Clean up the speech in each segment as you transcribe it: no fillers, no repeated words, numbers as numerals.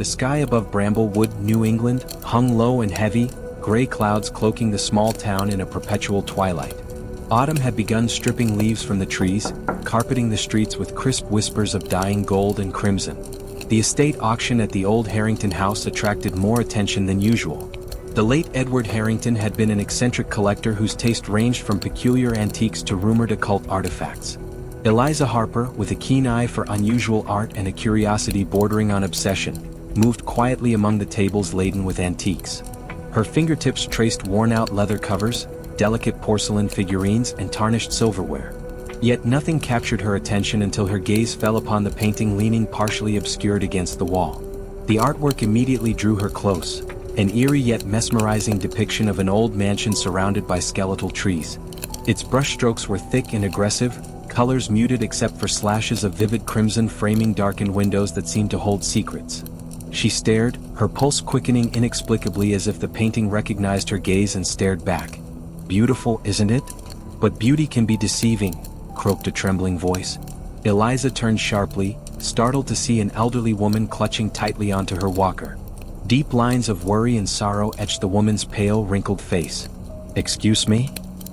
The sky above Bramblewood, New England, hung low and heavy, gray clouds cloaking the small town in a perpetual twilight. Autumn had begun stripping leaves from the trees, carpeting the streets with crisp whispers of dying gold and crimson. The estate auction at the old Harrington house attracted more attention than usual. The late Edward Harrington had been an eccentric collector whose taste ranged from peculiar antiques to rumored occult artifacts. Eliza Harper, with a keen eye for unusual art and a curiosity bordering on obsession, moved quietly among the tables laden with antiques. Her fingertips traced worn-out leather covers, delicate porcelain figurines, and tarnished silverware. Yet nothing captured her attention until her gaze fell upon the painting leaning partially obscured against the wall. The artwork immediately drew her close, an eerie yet mesmerizing depiction of an old mansion surrounded by skeletal trees. Its brushstrokes were thick and aggressive, colors muted except for slashes of vivid crimson framing darkened windows that seemed to hold secrets. She stared, her pulse quickening inexplicably as if the painting recognized her gaze and stared back. "Beautiful, isn't it? But beauty can be deceiving," croaked a trembling voice. Eliza turned sharply, startled to see an elderly woman clutching tightly onto her walker. Deep lines of worry and sorrow etched the woman's pale, wrinkled face. "Excuse me?"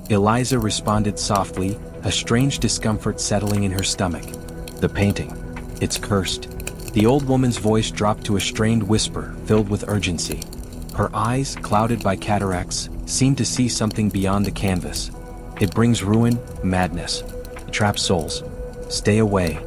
Eliza responded softly, a strange discomfort settling in her stomach. "The painting. It's cursed." The old woman's voice dropped to a strained whisper, filled with urgency. Her eyes, clouded by cataracts, seemed to see something beyond the canvas. "It brings ruin, madness. Traps souls. Stay away."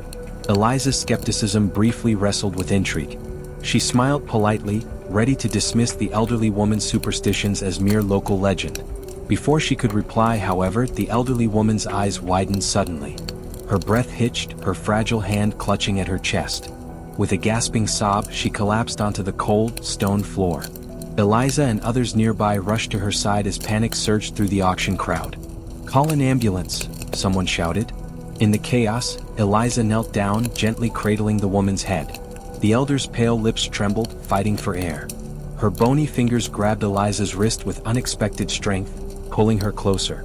Eliza's skepticism briefly wrestled with intrigue. She smiled politely, ready to dismiss the elderly woman's superstitions as mere local legend. Before she could reply, however, the elderly woman's eyes widened suddenly. Her breath hitched, her fragile hand clutching at her chest. With a gasping sob, she collapsed onto the cold, stone floor. Eliza and others nearby rushed to her side as panic surged through the auction crowd. "Call an ambulance," someone shouted. In the chaos, Eliza knelt down, gently cradling the woman's head. The elder's pale lips trembled, fighting for air. Her bony fingers grabbed Eliza's wrist with unexpected strength, pulling her closer.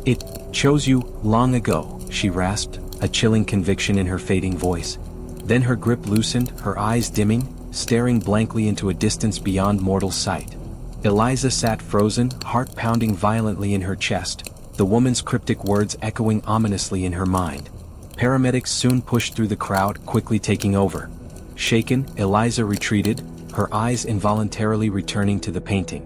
"It chose you long ago," she rasped, a chilling conviction in her fading voice. Then her grip loosened, her eyes dimming, staring blankly into a distance beyond mortal sight. Eliza sat frozen, heart pounding violently in her chest, the woman's cryptic words echoing ominously in her mind. Paramedics soon pushed through the crowd, quickly taking over. Shaken, Eliza retreated, her eyes involuntarily returning to the painting.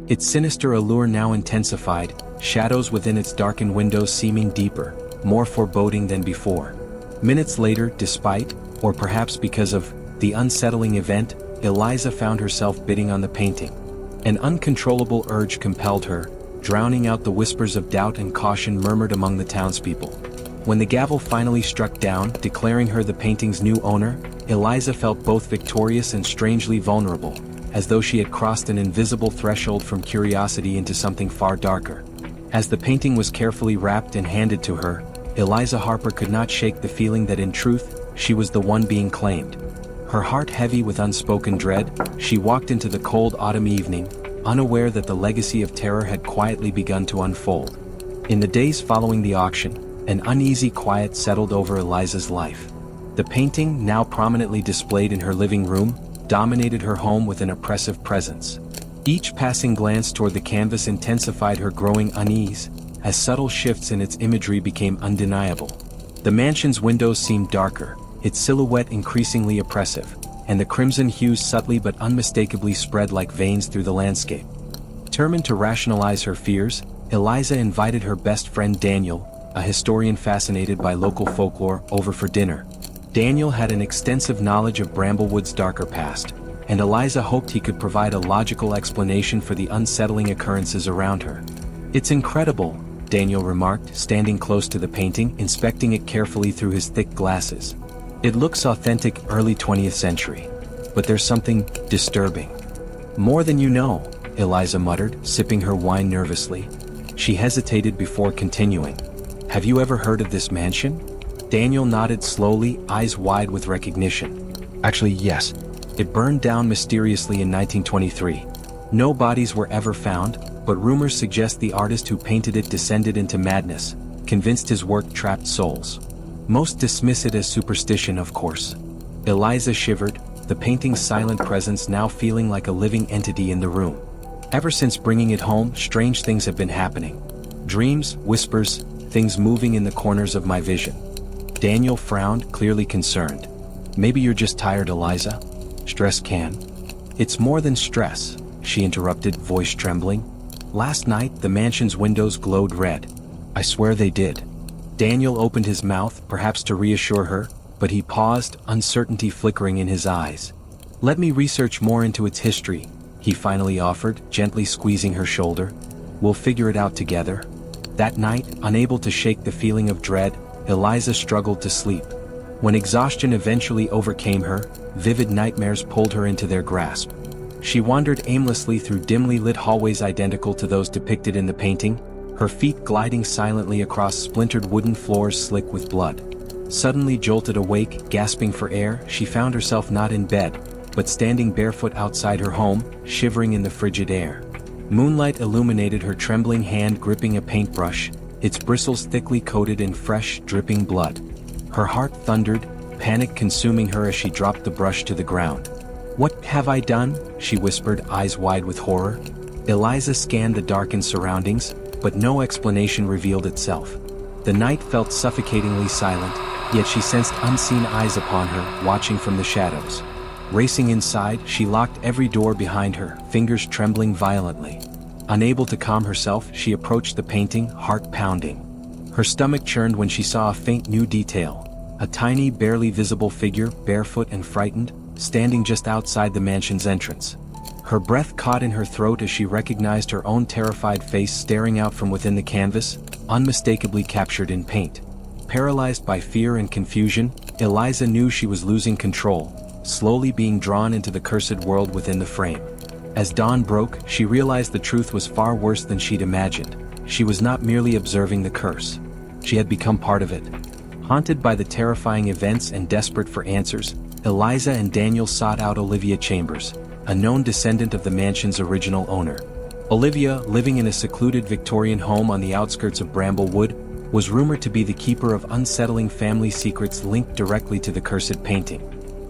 Its sinister allure now intensified, shadows within its darkened windows seeming deeper, more foreboding than before. Minutes later, despite, or perhaps because of, the unsettling event, Eliza found herself bidding on the painting. An uncontrollable urge compelled her, drowning out the whispers of doubt and caution murmured among the townspeople. When the gavel finally struck down, declaring her the painting's new owner, Eliza felt both victorious and strangely vulnerable, as though she had crossed an invisible threshold from curiosity into something far darker. As the painting was carefully wrapped and handed to her, Eliza Harper could not shake the feeling that in truth, she was the one being claimed. Her heart heavy with unspoken dread, she walked into the cold autumn evening, unaware that the legacy of terror had quietly begun to unfold. In the days following the auction, an uneasy quiet settled over Eliza's life. The painting, now prominently displayed in her living room, dominated her home with an oppressive presence. Each passing glance toward the canvas intensified her growing unease, as subtle shifts in its imagery became undeniable. The mansion's windows seemed darker, its silhouette increasingly oppressive, and the crimson hues subtly but unmistakably spread like veins through the landscape. Determined to rationalize her fears, Eliza invited her best friend Daniel, a historian fascinated by local folklore, over for dinner. Daniel had an extensive knowledge of Bramblewood's darker past, and Eliza hoped he could provide a logical explanation for the unsettling occurrences around her. "It's incredible," Daniel remarked, standing close to the painting, inspecting it carefully through his thick glasses. "It looks authentic, early 20th century. But there's something disturbing." "More than you know," Eliza muttered, sipping her wine nervously. She hesitated before continuing. "Have you ever heard of this mansion?" Daniel nodded slowly, eyes wide with recognition. "Actually, yes. It burned down mysteriously in 1923. No bodies were ever found, but rumors suggest the artist who painted it descended into madness, convinced his work trapped souls. Most dismiss it as superstition, of course." Eliza shivered, the painting's silent presence now feeling like a living entity in the room. Ever since bringing it home, strange things have been happening. Dreams, whispers, things moving in the corners of my vision. Daniel frowned, clearly concerned. Maybe you're just tired, Eliza. Stress can. It's more than stress, she interrupted, voice trembling. Last night, the mansion's windows glowed red. I swear they did. Daniel opened his mouth, perhaps to reassure her, but he paused, uncertainty flickering in his eyes. Let me research more into its history, he finally offered, gently squeezing her shoulder. We'll figure it out together. That night, unable to shake the feeling of dread, Eliza struggled to sleep. When exhaustion eventually overcame her, vivid nightmares pulled her into their grasp. She wandered aimlessly through dimly lit hallways identical to those depicted in the painting, her feet gliding silently across splintered wooden floors slick with blood. Suddenly jolted awake, gasping for air, she found herself not in bed, but standing barefoot outside her home, shivering in the frigid air. Moonlight illuminated her trembling hand gripping a paintbrush, its bristles thickly coated in fresh, dripping blood. Her heart thundered, panic consuming her as she dropped the brush to the ground. What have I done? She whispered, eyes wide with horror. Eliza scanned the darkened surroundings, but no explanation revealed itself. The night felt suffocatingly silent, yet she sensed unseen eyes upon her, watching from the shadows. Racing inside, she locked every door behind her, fingers trembling violently. Unable to calm herself, she approached the painting, heart pounding. Her stomach churned when she saw a faint new detail. A tiny, barely visible figure, barefoot and frightened, standing just outside the mansion's entrance. Her breath caught in her throat as she recognized her own terrified face staring out from within the canvas, unmistakably captured in paint. Paralyzed by fear and confusion, Eliza knew she was losing control, slowly being drawn into the cursed world within the frame. As dawn broke, she realized the truth was far worse than she'd imagined. She was not merely observing the curse. She had become part of it. Haunted by the terrifying events and desperate for answers, Eliza and Daniel sought out Olivia Chambers, a known descendant of the mansion's original owner. Olivia, living in a secluded Victorian home on the outskirts of Bramblewood, was rumored to be the keeper of unsettling family secrets linked directly to the cursed painting.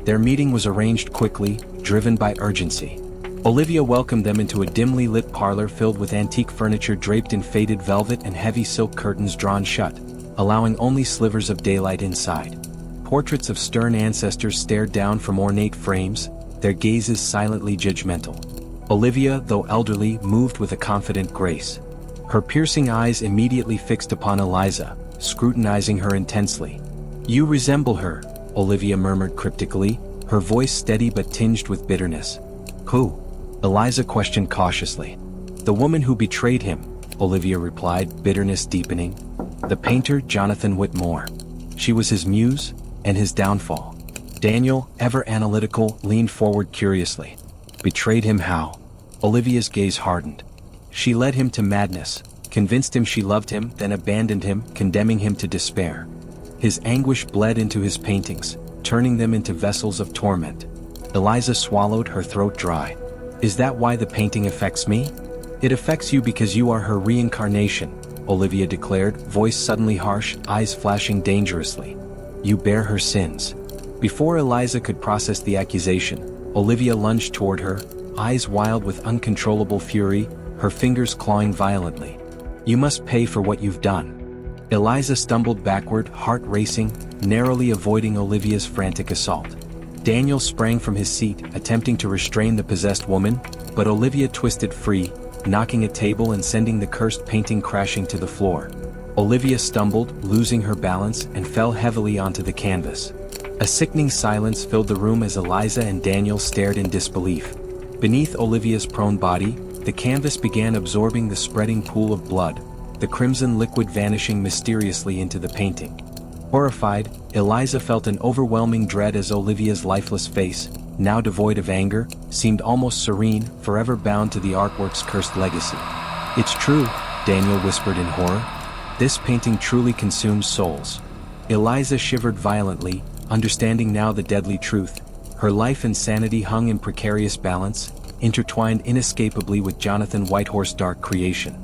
Their meeting was arranged quickly, driven by urgency. Olivia welcomed them into a dimly lit parlor filled with antique furniture draped in faded velvet and heavy silk curtains drawn shut, allowing only slivers of daylight inside. Portraits of stern ancestors stared down from ornate frames, their gazes silently judgmental. Olivia, though elderly, moved with a confident grace. Her piercing eyes immediately fixed upon Eliza, scrutinizing her intensely. "You resemble her," Olivia murmured cryptically, her voice steady but tinged with bitterness. "Who?" Eliza questioned cautiously. "The woman who betrayed him," Olivia replied, bitterness deepening. "The painter Jonathan Whitmore. She was his muse, and his downfall." Daniel, ever analytical, leaned forward curiously. "Betrayed him how?" Olivia's gaze hardened. "She led him to madness, convinced him she loved him, then abandoned him, condemning him to despair. His anguish bled into his paintings, turning them into vessels of torment." Eliza swallowed, her throat dry. "Is that why the painting affects me?" "It affects you because you are her reincarnation," Olivia declared, voice suddenly harsh, eyes flashing dangerously. "You bear her sins." Before Eliza could process the accusation, Olivia lunged toward her, eyes wild with uncontrollable fury, her fingers clawing violently. "You must pay for what you've done." Eliza stumbled backward, heart racing, narrowly avoiding Olivia's frantic assault. Daniel sprang from his seat, attempting to restrain the possessed woman, but Olivia twisted free, knocking a table and sending the cursed painting crashing to the floor. Olivia stumbled, losing her balance, and fell heavily onto the canvas. A sickening silence filled the room as Eliza and Daniel stared in disbelief. Beneath Olivia's prone body, the canvas began absorbing the spreading pool of blood, the crimson liquid vanishing mysteriously into the painting. Horrified, Eliza felt an overwhelming dread as Olivia's lifeless face, now devoid of anger, seemed almost serene, forever bound to the artwork's cursed legacy. "It's true," Daniel whispered in horror. "This painting truly consumes souls." Eliza shivered violently, understanding now the deadly truth. Her life and sanity hung in precarious balance, intertwined inescapably with Jonathan Whitehorse's dark creation.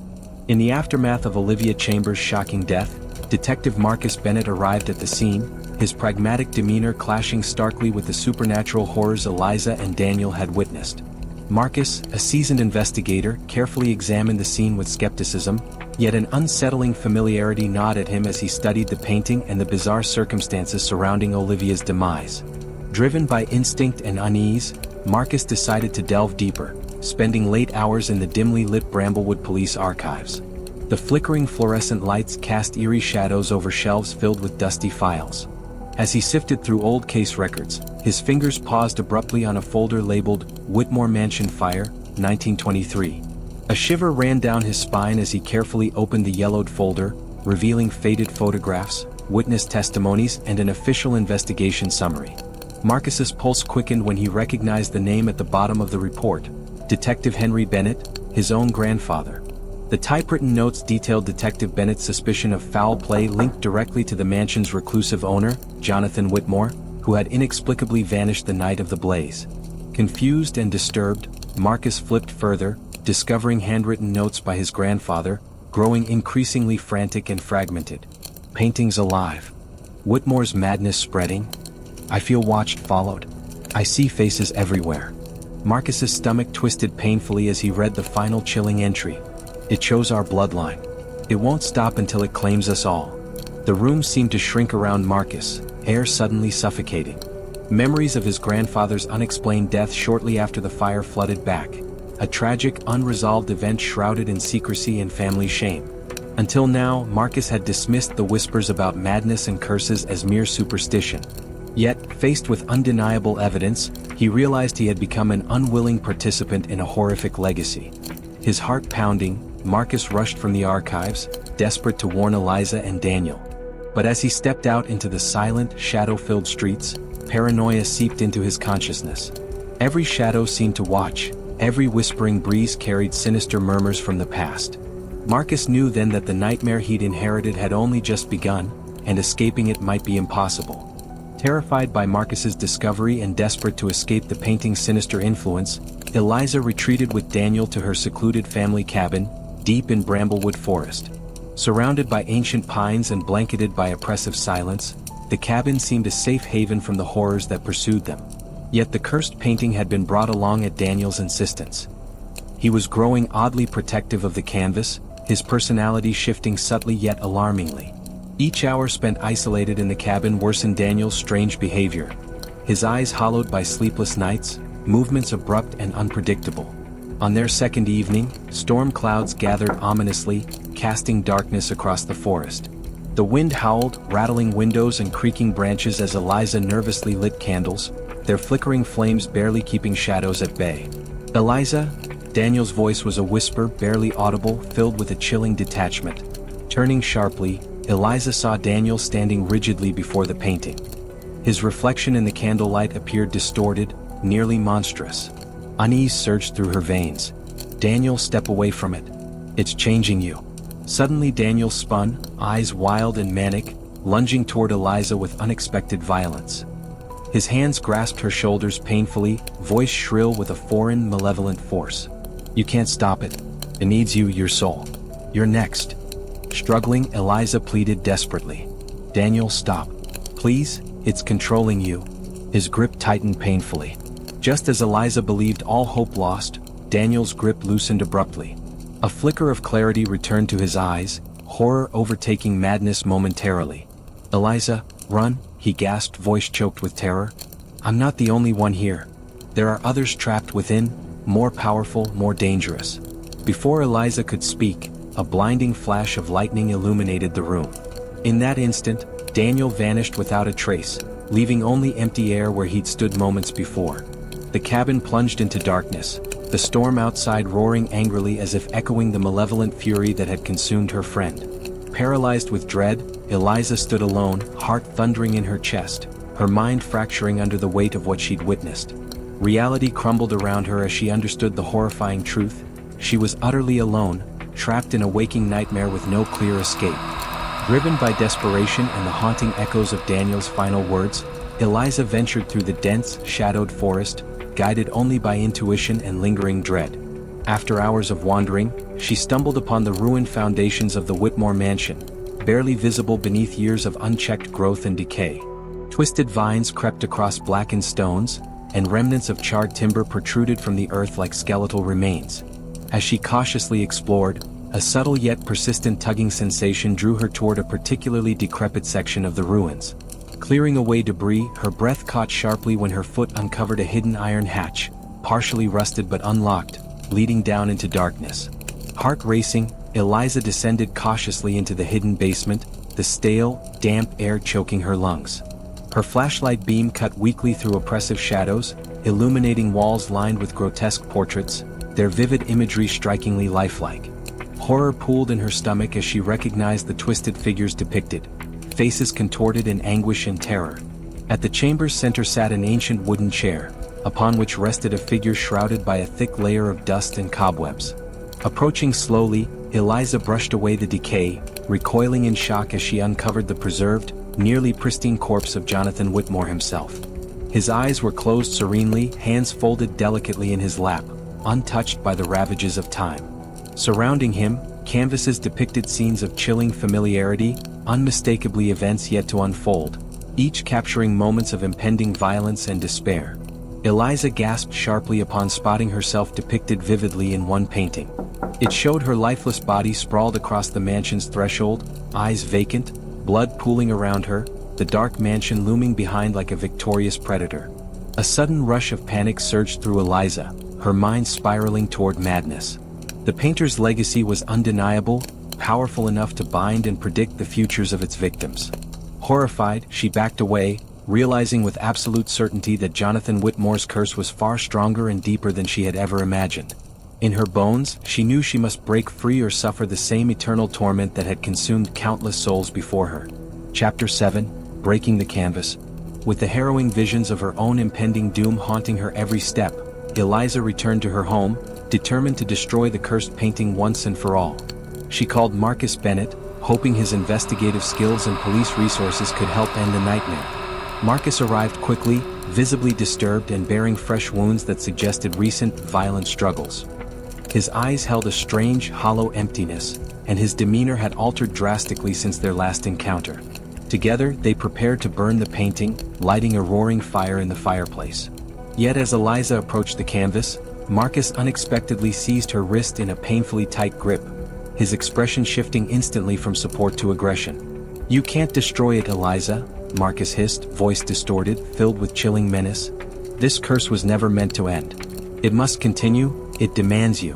In the aftermath of Olivia Chambers' shocking death, Detective Marcus Bennett arrived at the scene, his pragmatic demeanor clashing starkly with the supernatural horrors Eliza and Daniel had witnessed. Marcus, a seasoned investigator, carefully examined the scene with skepticism, yet an unsettling familiarity gnawed at him as he studied the painting and the bizarre circumstances surrounding Olivia's demise. Driven by instinct and unease, Marcus decided to delve deeper, spending late hours in the dimly lit Bramblewood police archives. The flickering fluorescent lights cast eerie shadows over shelves filled with dusty files. As he sifted through old case records, his fingers paused abruptly on a folder labeled Whitmore Mansion Fire, 1923. A shiver ran down his spine as he carefully opened the yellowed folder, revealing faded photographs, witness testimonies, and an official investigation summary. Marcus's pulse quickened when he recognized the name at the bottom of the report, Detective Henry Bennett, his own grandfather. The typewritten notes detailed Detective Bennett's suspicion of foul play linked directly to the mansion's reclusive owner, Jonathan Whitmore, who had inexplicably vanished the night of the blaze. Confused and disturbed, Marcus flipped further, discovering handwritten notes by his grandfather, growing increasingly frantic and fragmented. Paintings alive. Whitmore's madness spreading. I feel watched, followed. I see faces everywhere. Marcus's stomach twisted painfully as he read the final chilling entry. It shows our bloodline. It won't stop until it claims us all. The room seemed to shrink around Marcus, air suddenly suffocating. Memories of his grandfather's unexplained death shortly after the fire flooded back. A tragic, unresolved event shrouded in secrecy and family shame. Until now, Marcus had dismissed the whispers about madness and curses as mere superstition. Yet, faced with undeniable evidence, he realized he had become an unwilling participant in a horrific legacy. His heart pounding, Marcus rushed from the archives, desperate to warn Eliza and Daniel. But as he stepped out into the silent, shadow-filled streets, paranoia seeped into his consciousness. Every shadow seemed to watch, every whispering breeze carried sinister murmurs from the past. Marcus knew then that the nightmare he'd inherited had only just begun, and escaping it might be impossible. Terrified by Marcus's discovery and desperate to escape the painting's sinister influence, Eliza retreated with Daniel to her secluded family cabin, deep in Bramblewood Forest. Surrounded by ancient pines and blanketed by oppressive silence, the cabin seemed a safe haven from the horrors that pursued them. Yet the cursed painting had been brought along at Daniel's insistence. He was growing oddly protective of the canvas, his personality shifting subtly yet alarmingly. Each hour spent isolated in the cabin worsened Daniel's strange behavior. His eyes hollowed by sleepless nights, movements abrupt and unpredictable. On their second evening, storm clouds gathered ominously, casting darkness across the forest. The wind howled, rattling windows and creaking branches as Eliza nervously lit candles, their flickering flames barely keeping shadows at bay. "Eliza?" Daniel's voice was a whisper, barely audible, filled with a chilling detachment. Turning sharply, Eliza saw Daniel standing rigidly before the painting. His reflection in the candlelight appeared distorted, nearly monstrous. Unease surged through her veins. "Daniel, step away from it. It's changing you." Suddenly Daniel spun, eyes wild and manic, lunging toward Eliza with unexpected violence. His hands grasped her shoulders painfully, voice shrill with a foreign, malevolent force. "You can't stop it. It needs you, your soul. You're next." Struggling, Eliza pleaded desperately. "Daniel, stop. Please, it's controlling you." His grip tightened painfully. Just as Eliza believed all hope lost, Daniel's grip loosened abruptly. A flicker of clarity returned to his eyes, horror overtaking madness momentarily. "Eliza, run," he gasped, voice choked with terror. "I'm not the only one here. There are others trapped within, more powerful, more dangerous." Before Eliza could speak, a blinding flash of lightning illuminated the room. In that instant, Daniel vanished without a trace, leaving only empty air where he'd stood moments before. The cabin plunged into darkness, the storm outside roaring angrily as if echoing the malevolent fury that had consumed her friend. Paralyzed with dread, Eliza stood alone, heart thundering in her chest, her mind fracturing under the weight of what she'd witnessed. Reality crumbled around her as she understood the horrifying truth. She was utterly alone, trapped in a waking nightmare with no clear escape. Driven by desperation and the haunting echoes of Daniel's final words, Eliza ventured through the dense, shadowed forest, guided only by intuition and lingering dread. After hours of wandering, she stumbled upon the ruined foundations of the Whitmore mansion, barely visible beneath years of unchecked growth and decay. Twisted vines crept across blackened stones, and remnants of charred timber protruded from the earth like skeletal remains. As she cautiously explored, a subtle yet persistent tugging sensation drew her toward a particularly decrepit section of the ruins. Clearing away debris, her breath caught sharply when her foot uncovered a hidden iron hatch, partially rusted but unlocked, leading down into darkness. Heart racing, Eliza descended cautiously into the hidden basement, the stale, damp air choking her lungs. Her flashlight beam cut weakly through oppressive shadows, illuminating walls lined with grotesque portraits, their vivid imagery strikingly lifelike. Horror pooled in her stomach as she recognized the twisted figures depicted, faces contorted in anguish and terror. At the chamber's center sat an ancient wooden chair, upon which rested a figure shrouded by a thick layer of dust and cobwebs. Approaching slowly, Eliza brushed away the decay, recoiling in shock as she uncovered the preserved, nearly pristine corpse of Jonathan Whitmore himself. His eyes were closed serenely, hands folded delicately in his lap, untouched by the ravages of time. Surrounding him, canvases depicted scenes of chilling familiarity, unmistakably events yet to unfold, each capturing moments of impending violence and despair. Eliza gasped sharply upon spotting herself depicted vividly in one painting. It showed her lifeless body sprawled across the mansion's threshold, eyes vacant, blood pooling around her, the dark mansion looming behind like a victorious predator. A sudden rush of panic surged through Eliza, her mind spiraling toward madness. The painter's legacy was undeniable, powerful enough to bind and predict the futures of its victims. Horrified, she backed away, realizing with absolute certainty that Jonathan Whitmore's curse was far stronger and deeper than she had ever imagined. In her bones, she knew she must break free or suffer the same eternal torment that had consumed countless souls before her. Chapter 7, Breaking the Canvas. With the harrowing visions of her own impending doom haunting her every step, Eliza returned to her home, determined to destroy the cursed painting once and for all. She called Marcus Bennett, hoping his investigative skills and police resources could help end the nightmare. Marcus arrived quickly, visibly disturbed and bearing fresh wounds that suggested recent, violent struggles. His eyes held a strange, hollow emptiness, and his demeanor had altered drastically since their last encounter. Together, they prepared to burn the painting, lighting a roaring fire in the fireplace. Yet as Eliza approached the canvas, Marcus unexpectedly seized her wrist in a painfully tight grip, his expression shifting instantly from support to aggression. "You can't destroy it, Eliza," Marcus hissed, voice distorted, filled with chilling menace. "This curse was never meant to end. It must continue, it demands you."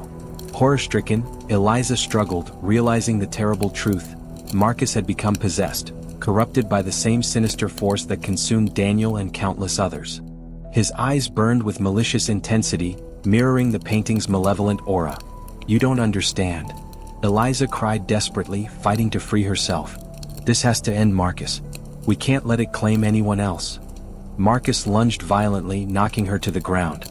Horror-stricken, Eliza struggled, realizing the terrible truth. Marcus had become possessed, corrupted by the same sinister force that consumed Daniel and countless others. His eyes burned with malicious intensity, mirroring the painting's malevolent aura. "You don't understand." Eliza cried desperately, fighting to free herself. "This has to end, Marcus. We can't let it claim anyone else." Marcus lunged violently, knocking her to the ground.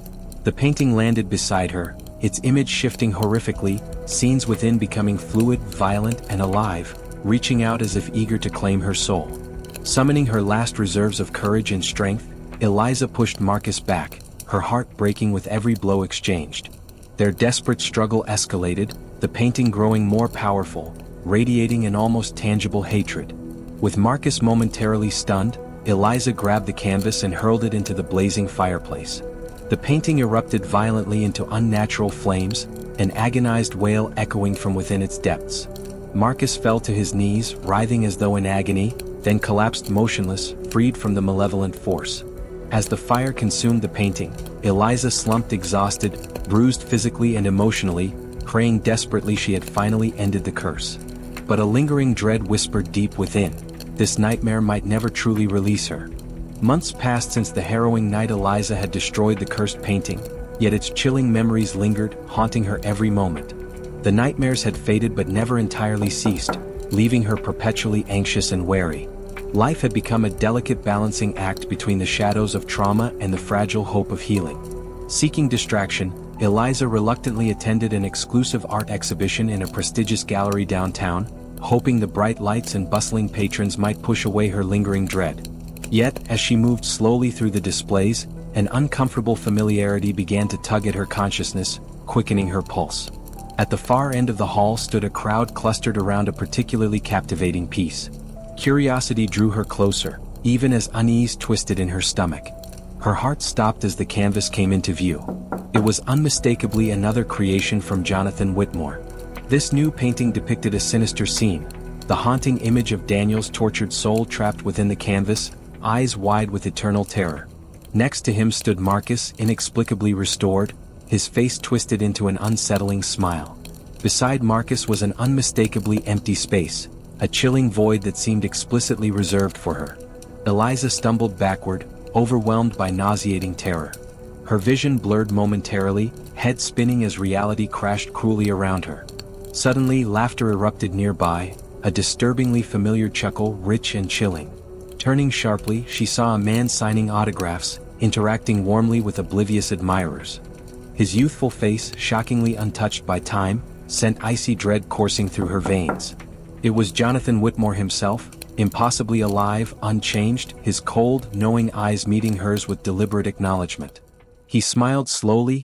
The painting landed beside her, its image shifting horrifically, scenes within becoming fluid, violent, and alive, reaching out as if eager to claim her soul. Summoning her last reserves of courage and strength, Eliza pushed Marcus back, her heart breaking with every blow exchanged. Their desperate struggle escalated, the painting growing more powerful, radiating an almost tangible hatred. With Marcus momentarily stunned, Eliza grabbed the canvas and hurled it into the blazing fireplace. The painting erupted violently into unnatural flames, an agonized wail echoing from within its depths. Marcus fell to his knees, writhing as though in agony, then collapsed motionless, freed from the malevolent force. As the fire consumed the painting, Eliza slumped exhausted, bruised physically and emotionally, praying desperately she had finally ended the curse. But a lingering dread whispered deep within. This nightmare might never truly release her. Months passed since the harrowing night Eliza had destroyed the cursed painting, yet its chilling memories lingered, haunting her every moment. The nightmares had faded but never entirely ceased, leaving her perpetually anxious and wary. Life had become a delicate balancing act between the shadows of trauma and the fragile hope of healing. Seeking distraction, Eliza reluctantly attended an exclusive art exhibition in a prestigious gallery downtown, hoping the bright lights and bustling patrons might push away her lingering dread. Yet, as she moved slowly through the displays, an uncomfortable familiarity began to tug at her consciousness, quickening her pulse. At the far end of the hall stood a crowd clustered around a particularly captivating piece. Curiosity drew her closer, even as unease twisted in her stomach. Her heart stopped as the canvas came into view. It was unmistakably another creation from Jonathan Whitmore. This new painting depicted a sinister scene, the haunting image of Daniel's tortured soul trapped within the canvas, eyes wide with eternal terror. Next to him stood Marcus, inexplicably restored, his face twisted into an unsettling smile. Beside Marcus was an unmistakably empty space, a chilling void that seemed explicitly reserved for her. Eliza stumbled backward, overwhelmed by nauseating terror. Her vision blurred momentarily, head spinning as reality crashed cruelly around her. Suddenly, laughter erupted nearby, a disturbingly familiar chuckle, rich and chilling. Turning sharply, she saw a man signing autographs, interacting warmly with oblivious admirers. His youthful face, shockingly untouched by time, sent icy dread coursing through her veins. It was Jonathan Whitmore himself, impossibly alive, unchanged, his cold, knowing eyes meeting hers with deliberate acknowledgement. He smiled slowly,